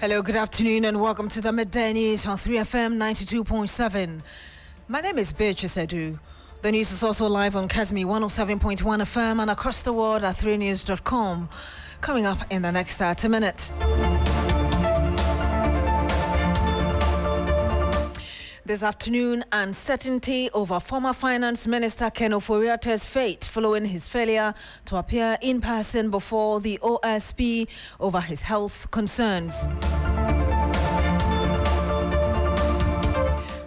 Hello, good afternoon, and welcome to the Midday News on 3FM 92.7. My name is Beatrice Adu. The news is also live on Kasmi 107.1 FM and across the world at 3news.com. Coming up in the next 30 minutes. This afternoon, uncertainty over former Finance Minister Ken Ofori-Atta's fate following his failure to appear in person before the OSP over his health concerns.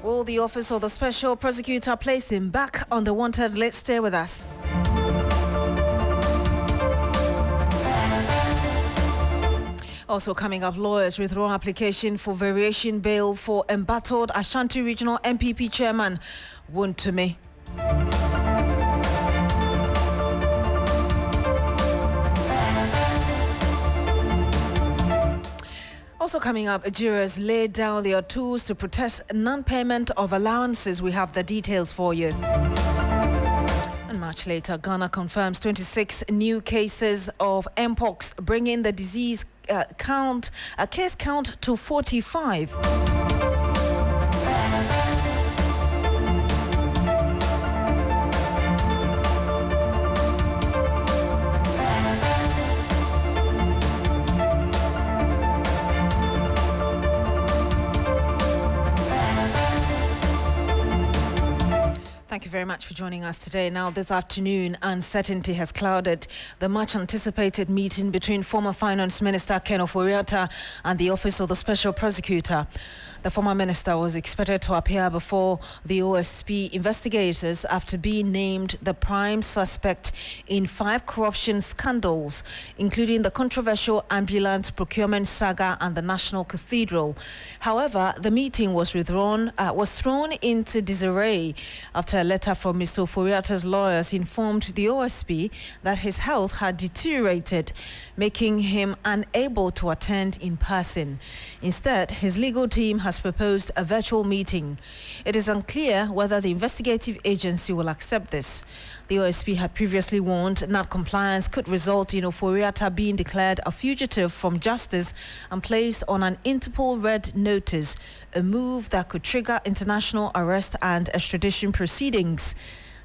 Will the Office of the Special Prosecutor place him back on the wanted list? Stay with us. Also coming up, lawyers withdraw application for variation bail for embattled Ashanti Regional MPP Chairman Wontumi. Also coming up, jurors laid down their tools to protest non-payment of allowances. We have the details for you. And much later, Ghana confirms 26 new cases of Mpox, bringing the disease case count to 45. Thank you very much for joining us today. Now, this afternoon, uncertainty has clouded the much-anticipated meeting between former Finance Minister Ken Ofori-Atta and the Office of the Special Prosecutor. The former minister was expected to appear before the OSP investigators after being named the prime suspect in 5 corruption scandals, including the controversial ambulance procurement saga and the National Cathedral. However, the meeting was thrown into disarray after a letter from Mr. Ofori-Atta's lawyers informed the OSP that his health had deteriorated, making him unable to attend in person. Instead, his legal team has proposed a virtual meeting. It is unclear whether the investigative agency will accept this. The OSP had previously warned non-compliance could result in Ofori-Atta being declared a fugitive from justice and placed on an Interpol red notice, a move that could trigger international arrest and extradition proceedings.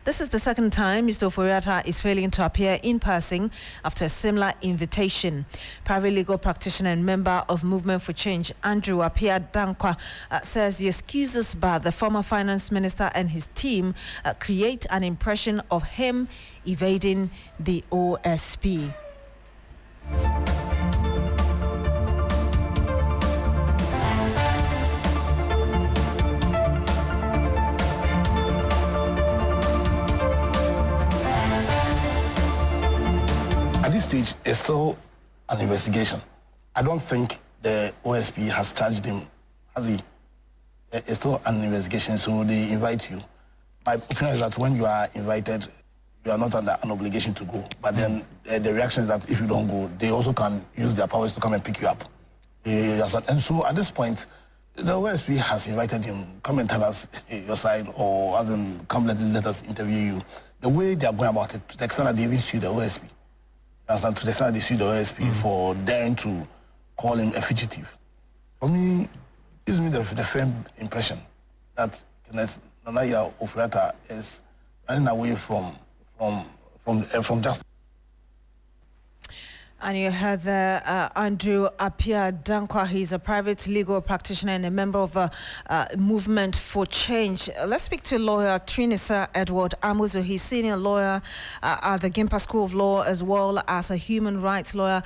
This is the second time Mr. Ofori-Atta is failing to appear in person after a similar invitation. Private legal practitioner and member of Movement for Change, Andrew Dankwa, says the excuses by the former finance minister and his team create an impression of him evading the OSP. At this stage, it's still an investigation. I don't think the OSP has charged him, has he? It's still an investigation, so they invite you. My opinion is that when you are invited, you are not under an obligation to go. But then the reaction is that if you don't go, they also can use their powers to come and pick you up. And so at this point, the OSP has invited him, come and tell us your side, or as in, come let us interview you. The way they are going about it, to the extent that they even sue the OSP. To the extent they sue the OSP for daring to call him a fugitive. For me, it gives me the firm impression that Nana Ofori-Atta is running away from justice. And you heard Andrew Dankwa. He's a private legal practitioner and a member of the Movement for Change. Let's speak to lawyer Trinisa Edward Amuzo. He's senior lawyer at the Gimpa School of Law as well as a human rights lawyer.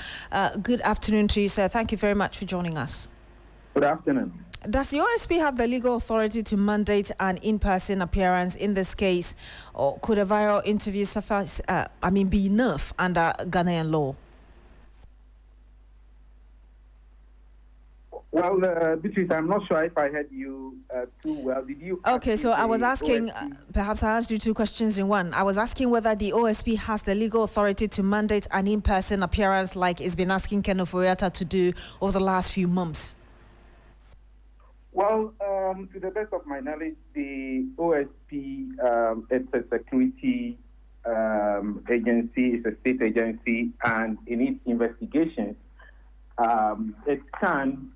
Good afternoon to you, sir. Thank you very much for joining us. Good afternoon. Does the OSP have the legal authority to mandate an in-person appearance in this case, or could a viral interview suffice? Be enough under Ghanaian law? Well, Beatrice, I'm not sure if I heard you too well. Did you? Okay, so I was asking, perhaps I asked you 2 questions in one. I was asking whether the OSP has the legal authority to mandate an in-person appearance like it's been asking Ken Ofori-Atta to do over the last few months. Well, to the best of my knowledge, the OSP it's a security agency, it's a state agency, and in its investigations, it can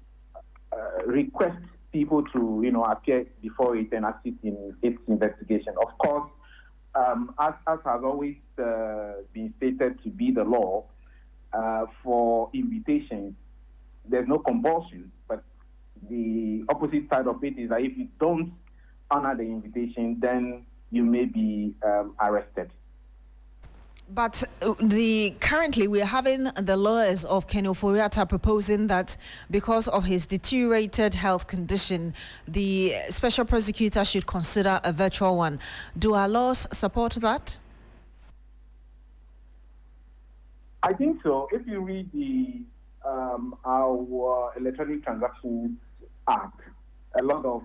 request people to, appear before it and assist in its investigation. Of course, as has always been stated to be the law, for invitations, there's no compulsion, but the opposite side of it is that if you don't honor the invitation, then you may be arrested. But currently we're having the lawyers of Ken Ofori-Atta proposing that because of his deteriorated health condition, the special prosecutor should consider a virtual one. Do our laws support that? I think so. If you read the our Electronic Transactions Act, a lot of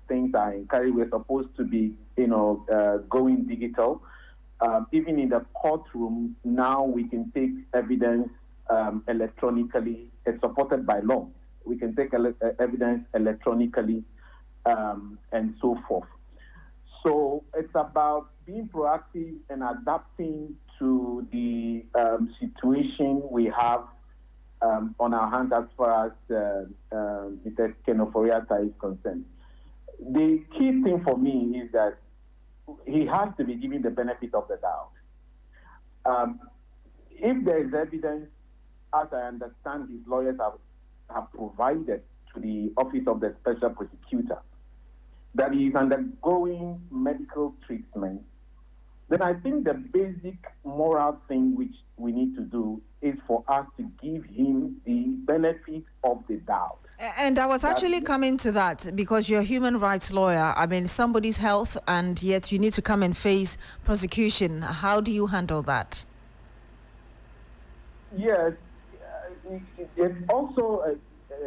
things are encouraged. We're supposed to be, going digital. Even in the courtroom, now we can take evidence electronically. It's supported by law. We can take evidence electronically and so forth. So it's about being proactive and adapting to the situation we have on our hands as far as Mr. Ken Ofori-Atta is concerned. The key thing for me is that he has to be given the benefit of the doubt. If there is evidence, as I understand his lawyers have provided to the Office of the Special Prosecutor, that he is undergoing medical treatment, then I think the basic moral thing which we need to do is for us to give him the benefit of the doubt. And I was actually coming to that because you're a human rights lawyer. I mean, somebody's health, and yet you need to come and face prosecution. How do you handle that? Yes, it's also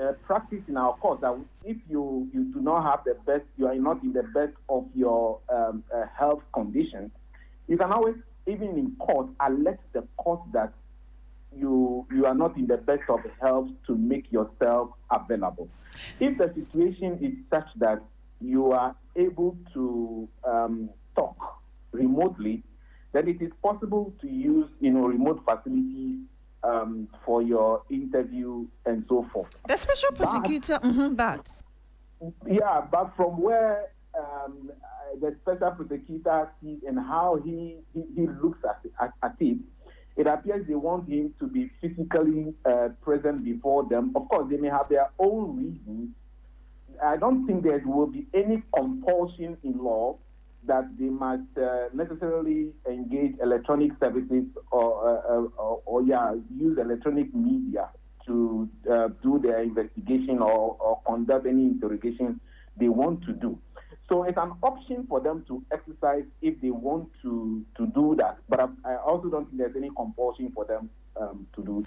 a practice in our court that if you do not have the best, you are not in the best of your health condition, you can always, even in court, alert the court that you are not in the best of health to make yourself available. If the situation is such that you are able to talk remotely, then it is possible to use remote facilities for your interview and so forth. The special prosecutor, but from where the special prosecutor sees and how he looks at it, it appears they want him to be physically present before them. Of course, they may have their own reasons. I don't think there will be any compulsion in law that they must necessarily engage electronic services or use electronic media to do their investigation or conduct any interrogation they want to do. So it's an option for them to exercise if they want to do that. But I also don't think there's any compulsion for them to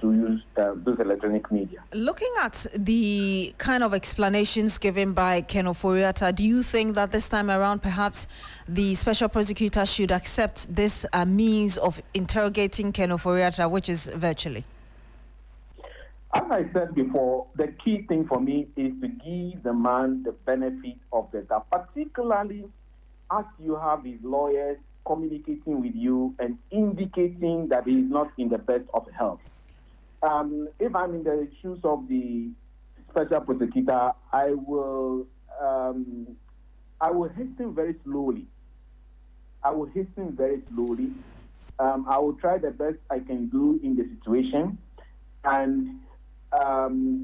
use those electronic media. Looking at the kind of explanations given by Ken Ofori-Atta, do you think that this time around perhaps the special prosecutor should accept this means of interrogating Ken Ofori-Atta, which is virtually? As I said before, the key thing for me is to give the man the benefit of the doubt, particularly as you have his lawyers communicating with you and indicating that he is not in the best of health. If I'm in the shoes of the special prosecutor, I will hasten very slowly. I will try the best I can do in the situation and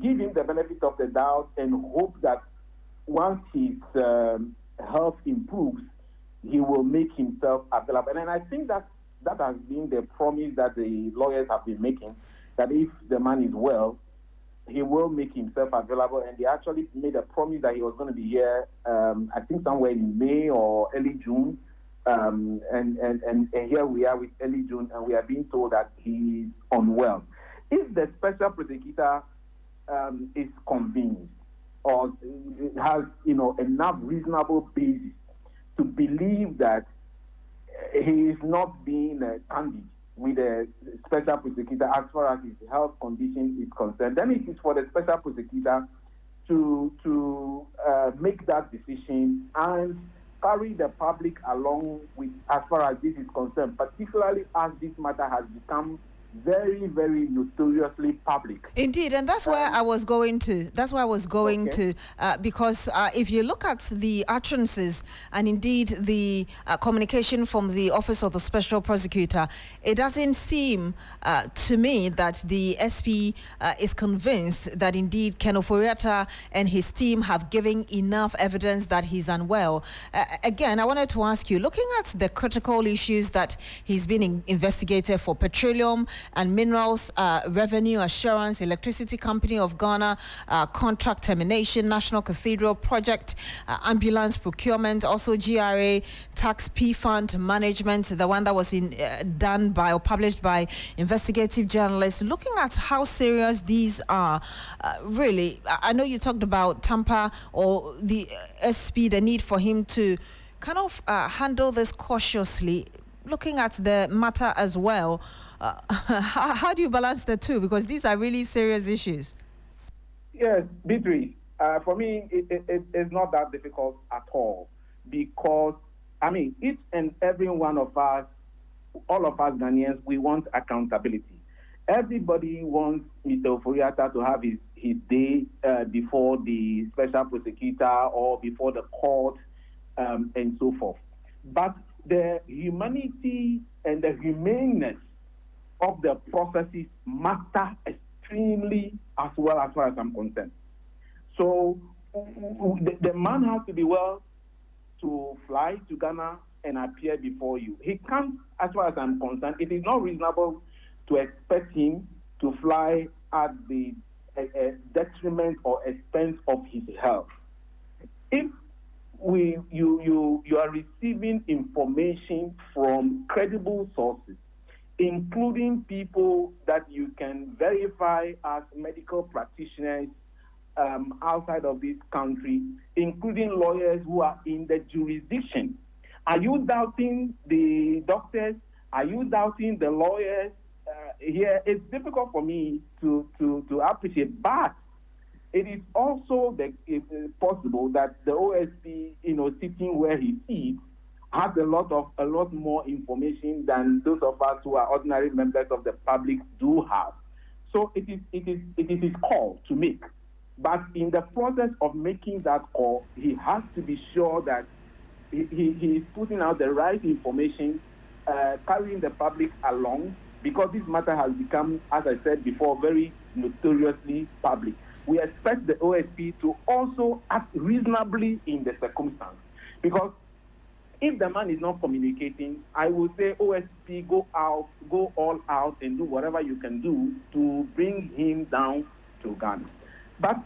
give him the benefit of the doubt and hope that once his health improves, he will make himself available. And I think that has been the promise that the lawyers have been making, that if the man is well, he will make himself available. And they actually made a promise that he was going to be here, I think somewhere in May or early June. And here we are with early June, and we are being told that he is unwell. If the special prosecutor is convinced or has enough reasonable basis to believe that he is not being candid with the special prosecutor as far as his health condition is concerned, then it is for the special prosecutor to make that decision and carry the public along with as far as this is concerned, particularly as this matter has become very, very notoriously public. Indeed, and that's where I was going to. That's where I was going to, because if you look at the utterances and indeed the communication from the Office of the Special Prosecutor, it doesn't seem to me that the SP is convinced that indeed Ken Ofori-Atta and his team have given enough evidence that he's unwell. Again, I wanted to ask you, looking at the critical issues that he's been investigated for: petroleum and minerals, revenue assurance, Electricity Company of Ghana, contract termination, National Cathedral project, ambulance procurement, also GRA, tax P fund management, the one that was done by or published by investigative journalists. Looking at how serious these are, really, I know you talked about Tampa or the SP, the need for him to kind of handle this cautiously. Looking at the matter as well, how do you balance the two? Because these are really serious issues. Yes, Beatrice, for me, it's not that difficult at all, because, I mean, each and every one of us, all of us Ghanaians, we want accountability. Everybody wants Mr. Ofori-Atta to have his day before the special prosecutor or before the court and so forth. But the humanity and the humaneness of the processes matter extremely as well, as far as I'm concerned. So the man has to be well to fly to Ghana and appear before you. He can't, as far as I'm concerned, it is not reasonable to expect him to fly at the detriment or expense of his health. If you are receiving information from credible sources, including people that you can verify as medical practitioners outside of this country, including lawyers who are in the jurisdiction. Are you doubting the doctors? Are you doubting the lawyers? Here, it's difficult for me to appreciate, but it is also possible that the OSP, sitting where he sits, has a lot more information than those of us who are ordinary members of the public do have. So it is his call to make. But in the process of making that call, he has to be sure that he is putting out the right information, carrying the public along, because this matter has become, as I said before, very notoriously public. We expect the OSP to also act reasonably in the circumstance, because if the man is not communicating, I will say OSP, go all out and do whatever you can do to bring him down to Ghana. But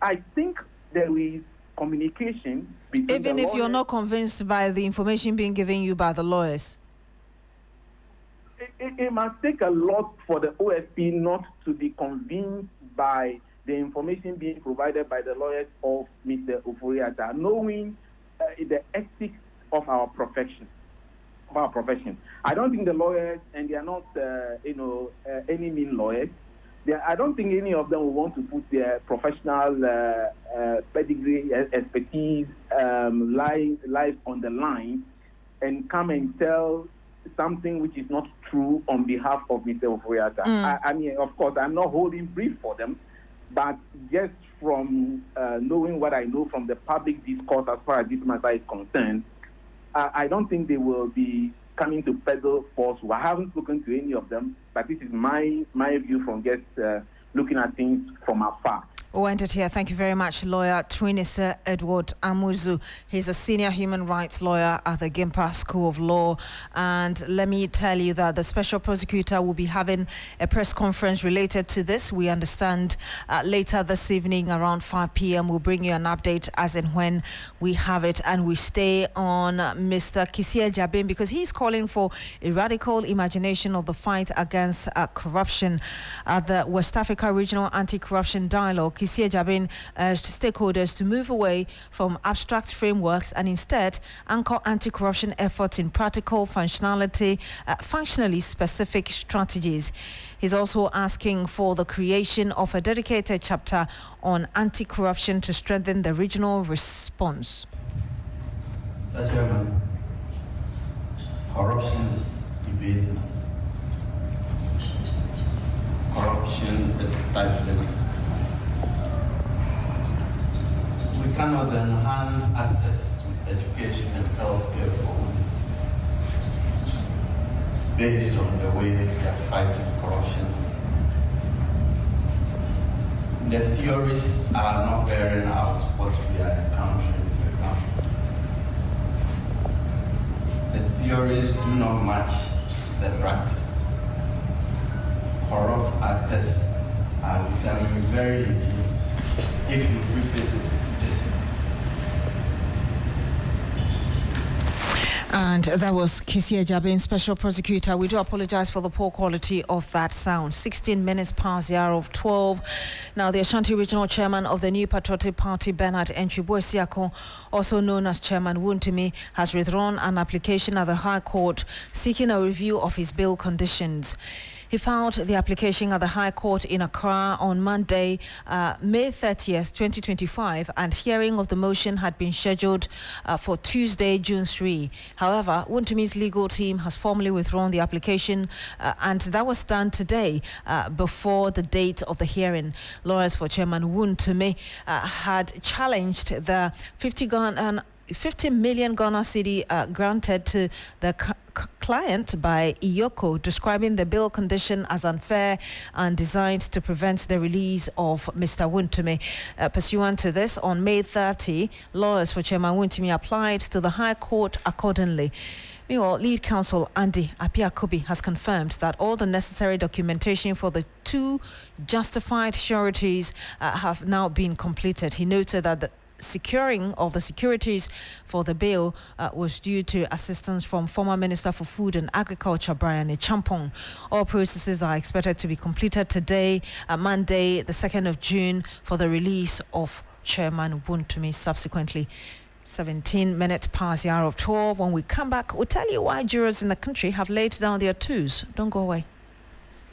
I think there is communication between even if you're not convinced by the information being given you by the lawyers. It must take a lot for the OSP not to be convinced by the information being provided by the lawyers of Mr. Ofori-Atta, knowing the ethics of our profession. I don't think the lawyers, and they are not, any mean lawyers, I don't think any of them will want to put their professional pedigree, expertise, life on the line and come and tell something which is not true on behalf of Mr. Ofori-Atta. I mean, of course, I'm not holding brief for them, but just from knowing what I know from the public discourse as far as this matter is concerned, I don't think they will be coming to peddle falsehood. I haven't spoken to any of them, but this is my view from just looking at things from afar. We'll end it here. Thank you very much, lawyer Beatrice Edward Amuzu. He's a senior human rights lawyer at the Gimpa School of Law. And let me tell you that the special prosecutor will be having a press conference related to this. We understand later this evening around 5 p.m. We'll bring you an update as and when we have it. And we stay on Mr. Kissie Jabin because he's calling for a radical imagination of the fight against corruption at the West Africa Regional Anti-Corruption Dialogue. Kissie Jabin urged stakeholders to move away from abstract frameworks and instead anchor anti-corruption efforts in practical functionally specific strategies. He's also asking for the creation of a dedicated chapter on anti-corruption to strengthen the regional response. Mr. Chairman, corruption is debating us. corruption is stifling us. We cannot enhance access to education and healthcare for women based on the way we are fighting corruption. The theories are not bearing out what we are encountering right now. The theories do not match the practice. Corrupt actors are becoming very ingenious. If you revisit this. And that was Kisia Jabin, Special Prosecutor. We do apologize for the poor quality of that sound. 16 minutes past the hour of 12. Now, the Ashanti Regional Chairman of the New Patriotic Party, Bernard Entry-Boisiako, also known as Chairman Wontumi, has withdrawn an application at the High Court seeking a review of his bail conditions. He filed the application at the High Court in Accra on Monday, May 30th, 2025, and hearing of the motion had been scheduled for Tuesday, June 3. However, Wontumi's legal team has formally withdrawn the application, and that was done today before the date of the hearing. Lawyers for Chairman Wontumi had challenged the 50 million Ghana cedi granted to the client by Iyoko, describing the bail condition as unfair and designed to prevent the release of Mr. Wontumi. Pursuant to this, on May 30, lawyers for Chairman Wontumi applied to the High Court accordingly. Meanwhile, lead counsel Andy Apiakobi has confirmed that all the necessary documentation for the two justified sureties have now been completed. He noted that the securing of the securities for the bail was due to assistance from former Minister for Food and Agriculture, Brian Champong. All processes are expected to be completed today, Monday, the 2nd of June, for the release of Chairman Wontumi subsequently. 17 minutes past the hour of 12. When we come back, we'll tell you why jurors in the country have laid down their tools. Don't go away.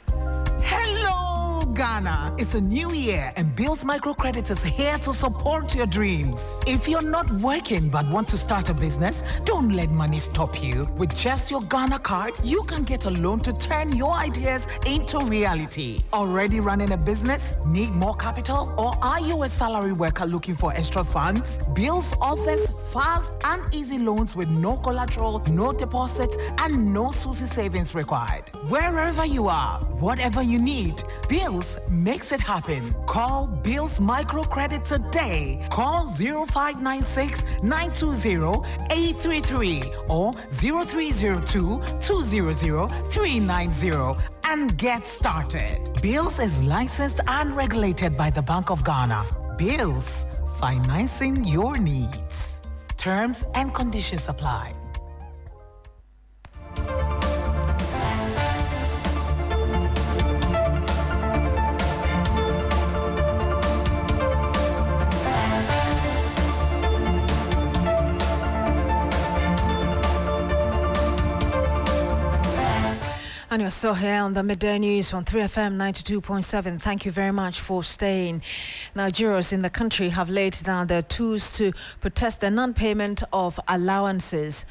Hello, Ghana. It's a new year and Bills Microcredit is here to support your dreams. If you're not working but want to start a business, don't let money stop you. With just your Ghana card, you can get a loan to turn your ideas into reality. Already running a business? Need more capital? Or are you a salary worker looking for extra funds? Bills offers fast and easy loans with no collateral, no deposit, and no SUSI savings required. Wherever you are, whatever you need, Bills makes it happen. Call Bills Microcredit today. Call 0596 920 833 or 0302 200 390 and get started. Bills is licensed and regulated by the Bank of Ghana. Bills, financing your needs. Terms and conditions apply. And you're still here on the Midday News on 3FM 92.7. Thank you very much for staying. Now, jurors in the country have laid down their tools to protest the non-payment of allowances.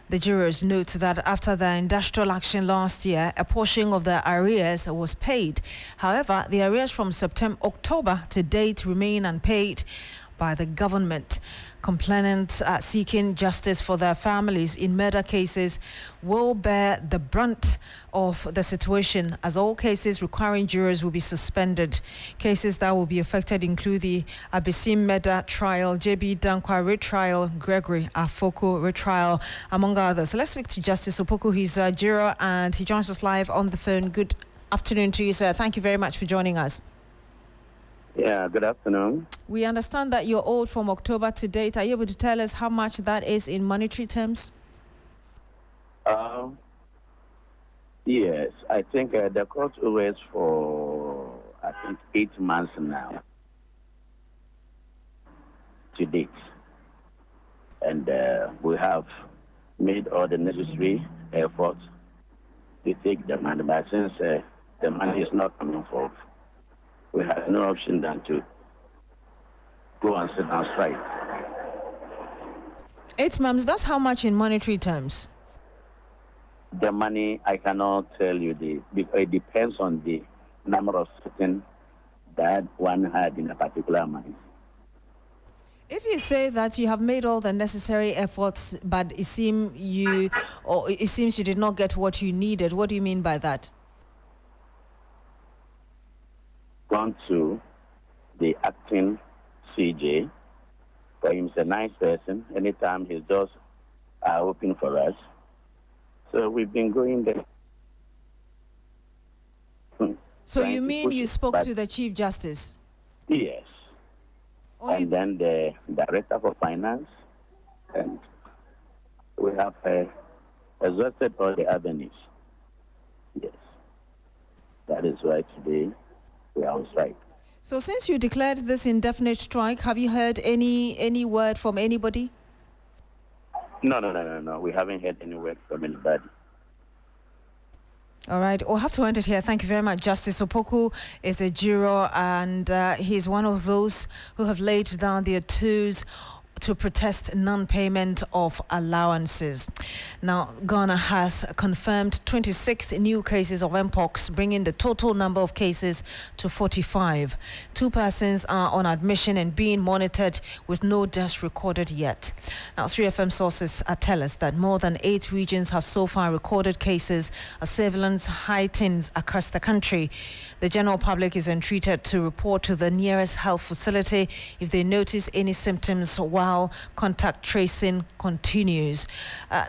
The jurors note that after the industrial action last year, a portion of the arrears was paid. However, the arrears from October to date remain unpaid by the government. Complainants seeking justice for their families in murder cases will bear the brunt of the situation, as all cases requiring jurors will be suspended. Cases that will be affected include the Abisim murder trial, JB Dankwa retrial, Gregory Afoko retrial, among others. So let's speak to Justice Opoku. He's a juror and he joins us live on the phone. Good afternoon to you, sir. Thank you very much for joining us. Yeah, good afternoon. We understand that you're owed from October to date. Are you able to tell us how much that is in monetary terms? Yes, I think the court owes for, 8 months now to date. And we have made all the necessary efforts to take the money, but since the money is not coming forth, we have no option than to go and sit down strike. 8 months, that's how much in monetary terms? The money, I cannot tell you because it depends on the number of sitting that one had in a particular month. If you say that you have made all the necessary efforts, but it seems you did not get what you needed, what do you mean by that? Gone to the acting CJ, for him, he's a nice person. Anytime his doors are open for us. So we've been going there. So you mean you spoke to the Chief Justice? Yes. And then the Director for Finance, and we have exhausted all the avenues. Yes. That is why today we are on strike. So since you declared this indefinite strike, have you heard any word from anybody? No. We haven't heard any word from anybody. All right, we'll have to end it here. Thank you very much. Justice Opoku is a juror, and he's one of those who have laid down their toes to protest non-payment of allowances. Now, Ghana has confirmed 26 new cases of Mpox, bringing the total number of cases to 45. 2 persons are on admission and being monitored with no deaths recorded yet. Now, 3FM sources tell us that more than 8 regions have so far recorded cases as surveillance heightens across the country. The general public is entreated to report to the nearest health facility if they notice any symptoms, while contact tracing continues.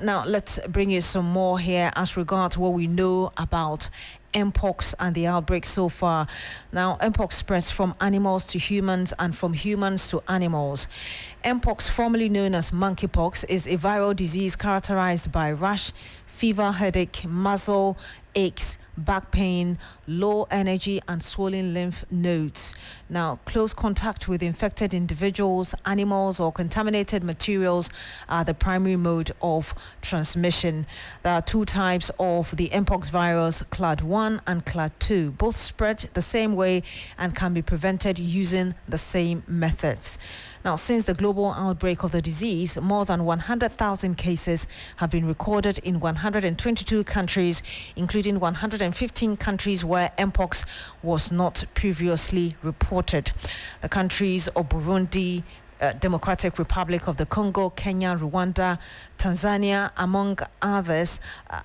Now, let's bring you some more here as regards what we know about Mpox and the outbreak so far. Now, Mpox spreads from animals to humans and from humans to animals. Mpox, formerly known as monkeypox, is a viral disease characterized by rash, fever, headache, muscle aches, back pain, low energy, and swollen lymph nodes. Now, close contact with infected individuals, animals, or contaminated materials are the primary mode of transmission. There are 2 types of the Mpox virus, Clade 1 and Clade 2. Both spread the same way and can be prevented using the same methods. Now, since the global outbreak of the disease, more than 100,000 cases have been recorded in 122 countries, including 115 countries where Mpox was not previously reported. The countries of Burundi, Democratic Republic of the Congo, Kenya, Rwanda, Tanzania, among others,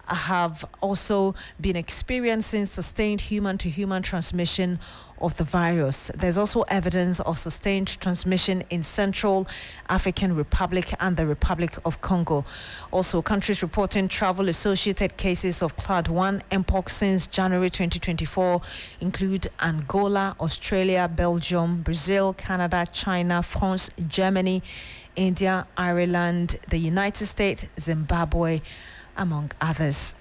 have also been experiencing sustained human-to-human transmission of the virus. There's also evidence of sustained transmission in Central African Republic and the Republic of Congo. Also, countries reporting travel-associated cases of Clade 1 Mpox since January 2024 include Angola, Australia, Belgium, Brazil, Canada, China, France, Germany, India, Ireland, the United States, Zimbabwe, among others.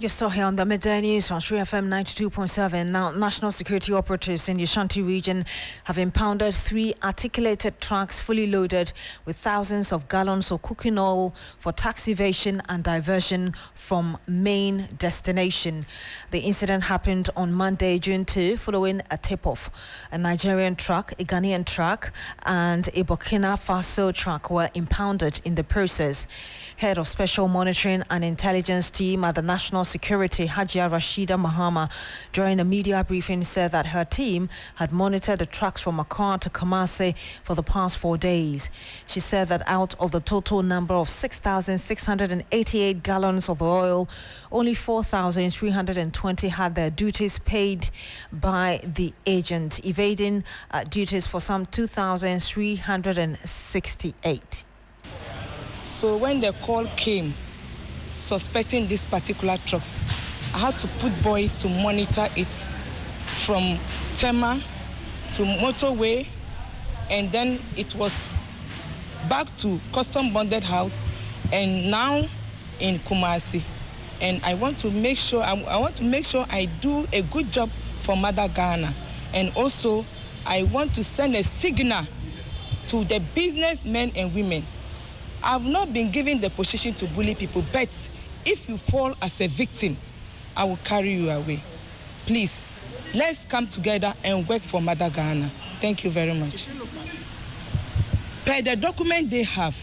You're still here on the Midday News on 3FM 92.7. Now, national security operatives in the Ashanti region have impounded 3 articulated trucks fully loaded with thousands of gallons of cooking oil for tax evasion and diversion from main destination. The incident happened on Monday, June 2, following a tip-off. A Nigerian truck, a Ghanaian truck, and a Burkina Faso truck were impounded in the process. Head of Special Monitoring and Intelligence Team at the National Security, Hajia Rashida Mahama, during a media briefing said that her team had monitored the trucks from Accra to Kumasi for the past 4 days. She said that out of the total number of 6,688 gallons of oil, only 4,320 had their duties paid by the agent, evading duties for some 2,368. So when the call came, suspecting these particular trucks, I had to put boys to monitor it from Tema to motorway, and then it was back to custom bonded house, and now in Kumasi. and I want to make sure I do a good job for Mother Ghana. And also, I want to send a signal to the businessmen and women. I've not been given the position to bully people, but if you fall as a victim, I will carry you away. Please, let's come together and work for Mother Ghana. Thank you very much. Per the document they have,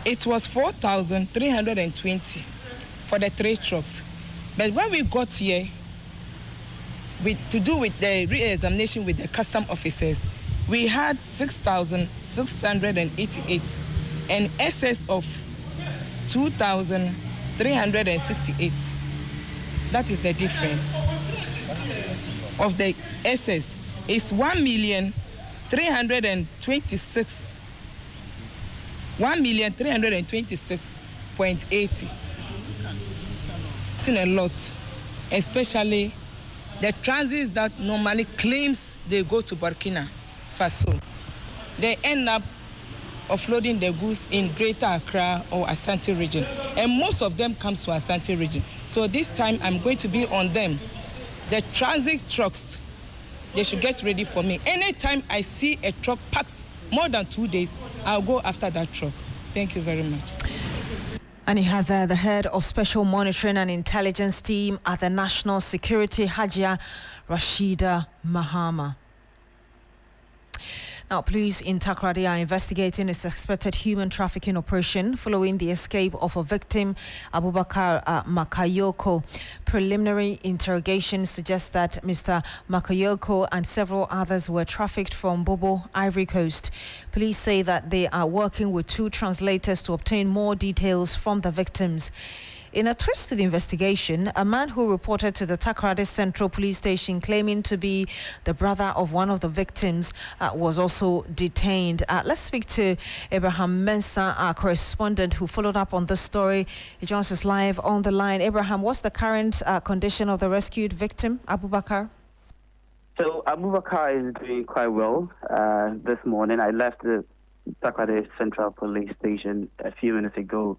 it was 4,320 for the 3 trucks. But when we got here, to do with the re-examination with the custom officers, we had 6,688, an excess of 2,368. That is the difference of the excess. It's 1,326.80. It's a lot, especially the transits that normally claims they go to Burkina Faso. They end up offloading the goods in Greater Accra or Asante region. And most of them comes to Asante region. So this time I'm going to be on them. The transit trucks, they should get ready for me. Anytime I see a truck packed more than 2 days, I'll go after that truck. Thank you very much. And he had the head of Special Monitoring and Intelligence Team at the National Security, Hajia Rashida Mahama. Now, police in Takoradi are investigating a suspected human trafficking operation following the escape of a victim, Abubakar Makayoko. Preliminary interrogation suggests that Mr. Makayoko and several others were trafficked from Bobo, Ivory Coast. Police say that they are working with 2 translators to obtain more details from the victims. In a twist to the investigation, a man who reported to the Takoradi Central Police Station claiming to be the brother of one of the victims was also detained. Let's speak to Abraham Mensah, our correspondent who followed up on this story. He joins us live on the line. Abraham, what's the current condition of the rescued victim, Abubakar? So Abubakar is doing quite well. This morning, I left the Takoradi Central Police Station a few minutes ago.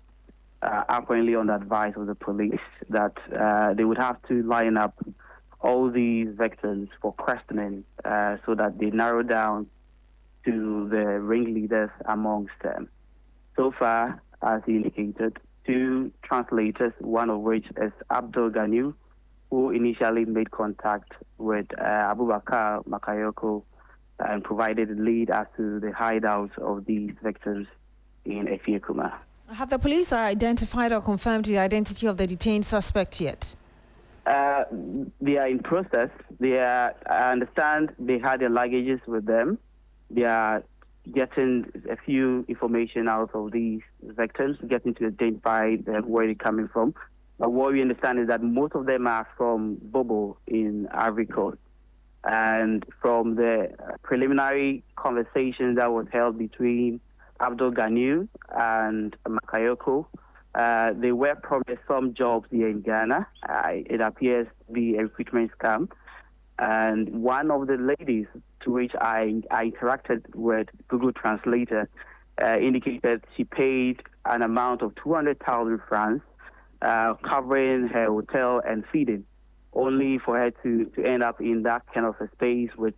Apparently on the advice of the police that they would have to line up all these victims for questioning so that they narrow down to the ringleaders amongst them. So far, as he indicated, 2 translators, one of which is Abdul Ganiu, who initially made contact with Abubakar Makayoko and provided a lead as to the hideouts of these victims in Efiekuma. Have the police identified or confirmed the identity of the detained suspect yet? They are in process. I understand they had their luggages with them. They are getting a few information out of these victims, getting to identify where they're coming from. But what we understand is that most of them are from Bobo in Ivory Coast. And from the preliminary conversation that was held between Abdul Ganiu and Makayoko, they were promised some jobs here in Ghana. It appears to be a recruitment scam. And one of the ladies to which I interacted with Google Translator indicated she paid an amount of 200,000 francs, covering her hotel and feeding, only for her to end up in that kind of a space with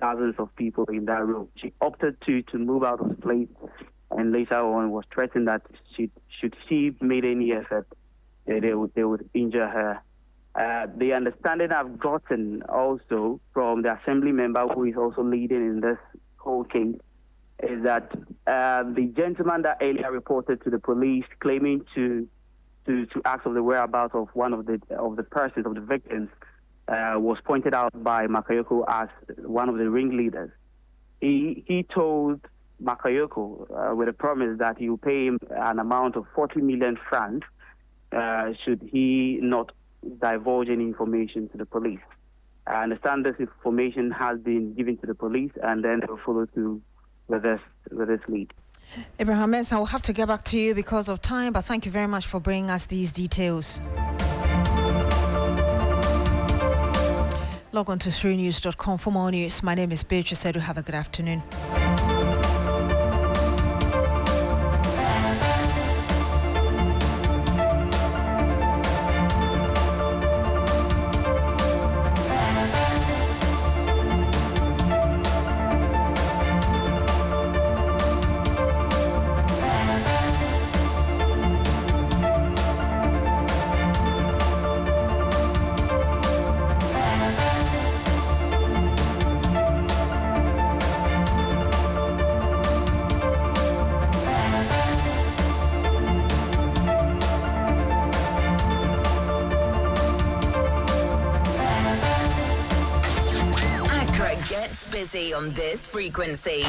dozens of people in that room. She opted to move out of the place, and later on was threatened that should she made any effort, they would injure her. The understanding I've gotten also from the assembly member who is also leading in this whole case is that the gentleman that earlier reported to the police claiming to ask of the whereabouts of one of the persons, of the victims, was pointed out by Makayoko as one of the ringleaders. He told Makayoko with a promise that he will pay him an amount of 40 million francs should he not divulge any information to the police. I understand this information has been given to the police, and then they will follow through with this lead. Abraham Mensah, I'll have to get back to you because of time, but thank you very much for bringing us these details. Log on to 3news.com for more news. My name is Beatrice Adu. Have a good afternoon. gets busy on this frequency.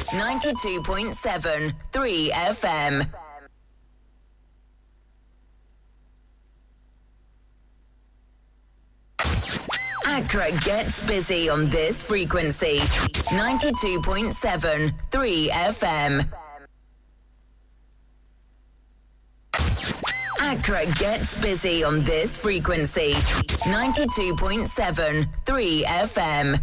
92.7 3 FM. Accra gets busy on this frequency. 92.7 3 FM. Accra gets busy on this frequency. 92.7 3 FM.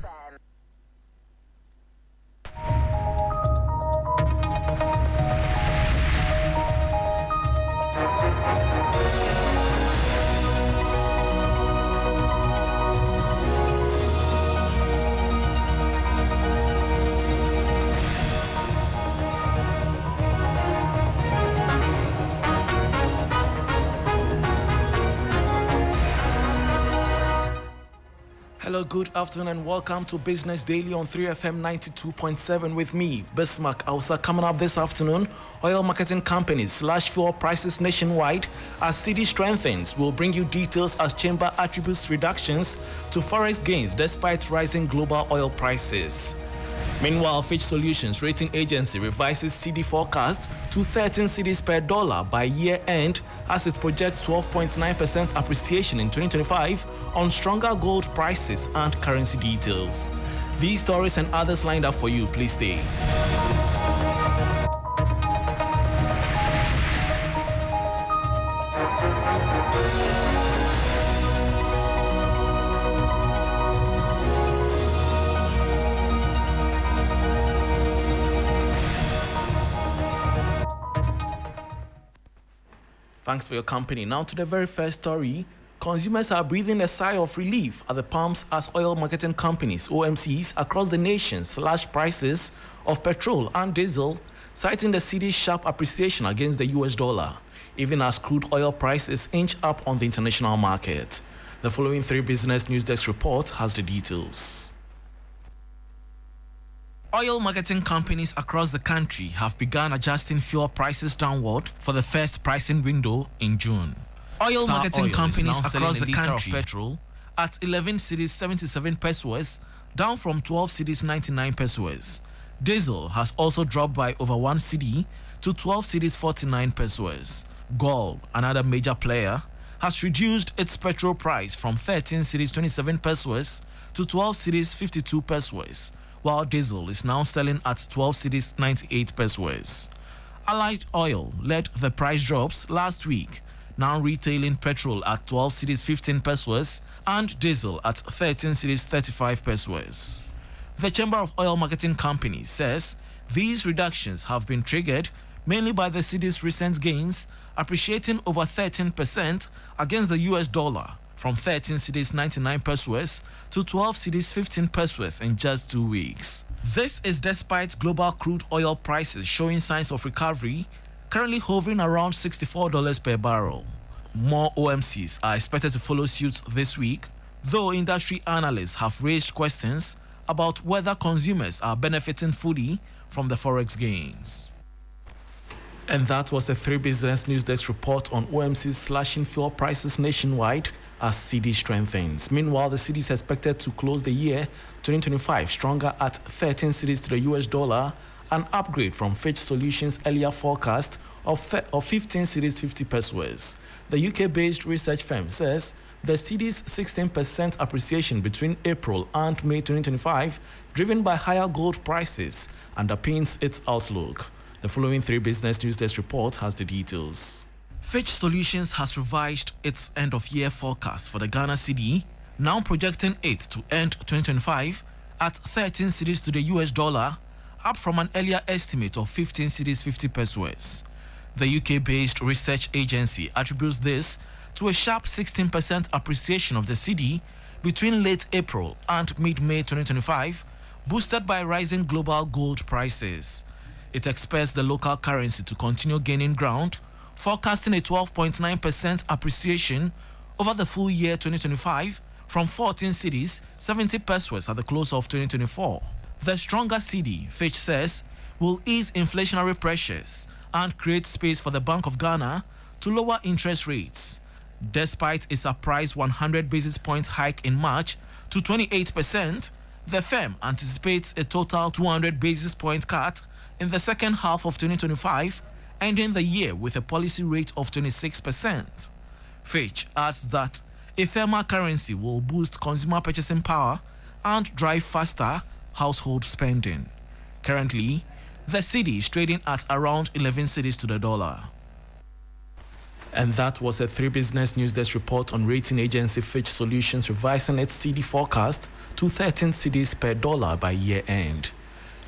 Hello, good afternoon and welcome to Business Daily on 3FM 92.7 with me, Bismarck Ausa. Coming up this afternoon, oil marketing companies slash fuel prices nationwide as city strengthens. We'll bring you details as chamber attributes reductions to forex gains despite rising global oil prices. Meanwhile, Fitch Solutions rating agency revises CD forecast to 13 cedis per dollar by year end as it projects 12.9% appreciation in 2025 on stronger gold prices and currency details. These stories and others lined up for you. Please stay. Thanks for your company. Now to the very first story. Consumers are breathing a sigh of relief at the pumps as oil marketing companies, OMCs, across the nation slash prices of petrol and diesel, citing the cedi's sharp appreciation against the US dollar, even as crude oil prices inch up on the international market. The following 3 Business News Desk report has the details. Oil marketing companies across the country have begun adjusting fuel prices downward for the first pricing window in June. Oil marketing companies across the country petrol at 11 cedis 77 pesos, down from 12 cedis 99 pesos. Diesel has also dropped by over 1 cedi to 12 cedis 49 pesos. Gulf, another major player, has reduced its petrol price from 13 cedis 27 pesos to 12 cedis 52 pesos. While diesel is now selling at 12 cedis 98 pesos. Allied Oil led the price drops last week, now retailing petrol at 12 cedis 15 pesos and diesel at 13 cedis 35 pesos. The Chamber of Oil Marketing Companies says these reductions have been triggered mainly by the cedi's recent gains, appreciating over 13% against the US dollar, from 13 cedis 99 pesos to 12 cedis 15 pesos in just 2 weeks. This is despite global crude oil prices showing signs of recovery, currently hovering around $64 per barrel. More OMCs are expected to follow suit this week, though industry analysts have raised questions about whether consumers are benefiting fully from the forex gains. And that was the 3 Business News Desk report on OMCs slashing fuel prices nationwide as cedi strengthens. Meanwhile, the cedi is expected to close the year 2025 stronger at 13 cedis to the US dollar, an upgrade from Fitch Solutions' earlier forecast of 15 cedis 50 pesos. The UK-based research firm says the cedi's 16% appreciation between April and May 2025, driven by higher gold prices, underpins its outlook. The following 3 Business News Desk report has the details. Fitch Solutions has revised its end-of-year forecast for the Ghana cedi, now projecting it to end 2025 at 13 cedis to the US dollar, up from an earlier estimate of 15 cedis 50 pesos. The UK-based research agency attributes this to a sharp 16% appreciation of the cedi between late April and mid-May 2025, boosted by rising global gold prices. It expects the local currency to continue gaining ground, forecasting a 12.9% appreciation over the full year 2025 from 14 cedis 70 pesos at the close of 2024. The stronger cedi, Fitch says, will ease inflationary pressures and create space for the Bank of Ghana to lower interest rates. Despite a surprise 100 basis points hike in March to 28%, The firm anticipates a total 200 basis point cut in the second half of 2025, ending the year with a policy rate of 26%. Fitch adds that a firmer currency will boost consumer purchasing power and drive faster household spending. Currently, the cedi is trading at around 11 cedis to the dollar. And that was a 3 Business News Desk report on rating agency Fitch Solutions revising its cedi forecast to 13 cedis per dollar by year end.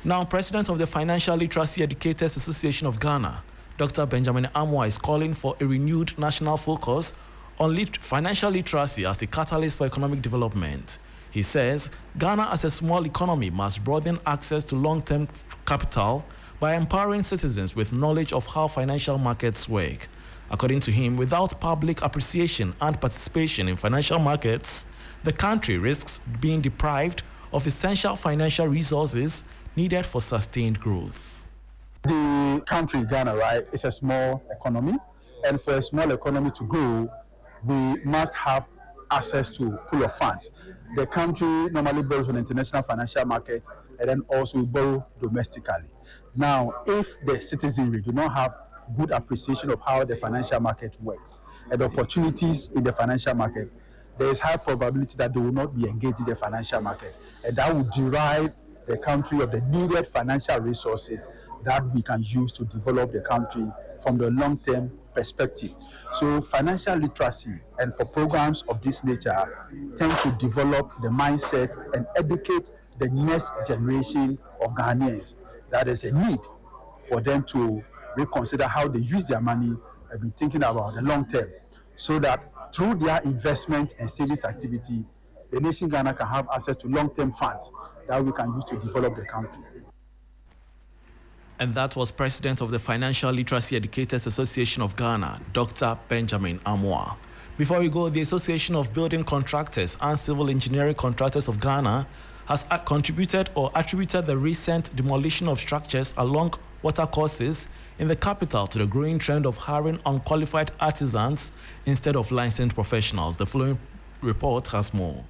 Now, President of the Financial Literacy Educators Association of Ghana, Dr. Benjamin Amoah, is calling for a renewed national focus on financial literacy as a catalyst for economic development. He says Ghana as a small economy must broaden access to long-term capital by empowering citizens with knowledge of how financial markets work. According to him, without public appreciation and participation in financial markets, the country risks being deprived of essential financial resources needed for sustained growth. The country, Ghana, right, is a small economy, and for a small economy to grow, we must have access to pool of funds. The country normally borrows on the international financial market, and then also borrow domestically. Now, if the citizenry do not have good appreciation of how the financial market works and the opportunities in the financial market, there is high probability that they will not be engaged in the financial market, and that will deprive the country of the needed financial resources that we can use to develop the country from the long-term perspective. So financial literacy and for programs of this nature tend to develop the mindset and educate the next generation of Ghanaians that there's a need for them to reconsider how they use their money and be thinking about the long term, so that through their investment and savings activity, the nation Ghana can have access to long-term funds that we can use to develop the country. And that was President of the Financial Literacy Educators Association of Ghana, Dr. Benjamin Amoah. Before we go, the Association of Building Contractors and Civil Engineering Contractors of Ghana has contributed or attributed the recent demolition of structures along watercourses in the capital to the growing trend of hiring unqualified artisans instead of licensed professionals. The following report has more.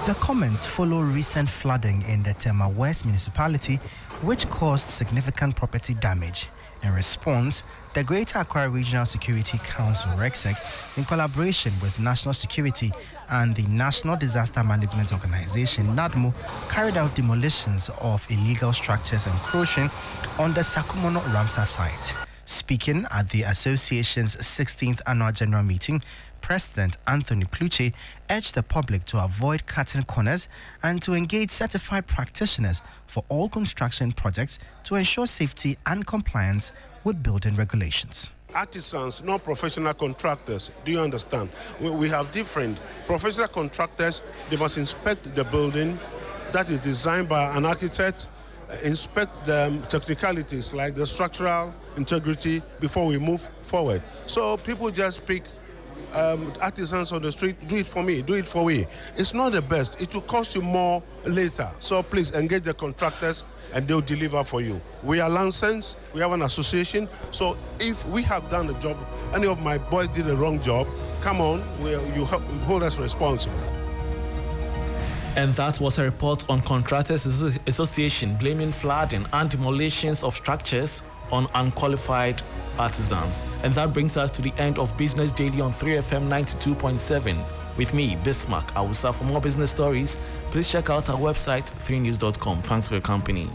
The comments follow recent flooding in the Tema West municipality, which caused significant property damage. In response, the Greater Accra Regional Security Council, RECSEC, in collaboration with National Security and the National Disaster Management Organization, NADMO, carried out demolitions of illegal structures encroaching on the Sakumono Ramsar site. Speaking at the association's 16th annual general meeting, President Anthony Kluche urged the public to avoid cutting corners and to engage certified practitioners for all construction projects to ensure safety and compliance with building regulations. Artisans, not professional contractors. Do you understand? We have different professional contractors. They must inspect the building that is designed by an architect, inspect the technicalities like the structural integrity before we move forward. So people just pick artisans on the street, do it for me, do it for me. It's not the best. It will cost you more later. So please engage the contractors and they'll deliver for you. We are licensed, we have an association. So if we have done the job, any of my boys did a wrong job, come on, you hold us responsible. And that was a report on Contractors Association blaming flooding and demolitions of structures on unqualified artisans. And that brings us to the end of Business Daily on 3FM 92.7. With me, Bismarck Awusa. For more business stories, please check out our website, 3news.com. Thanks for your company.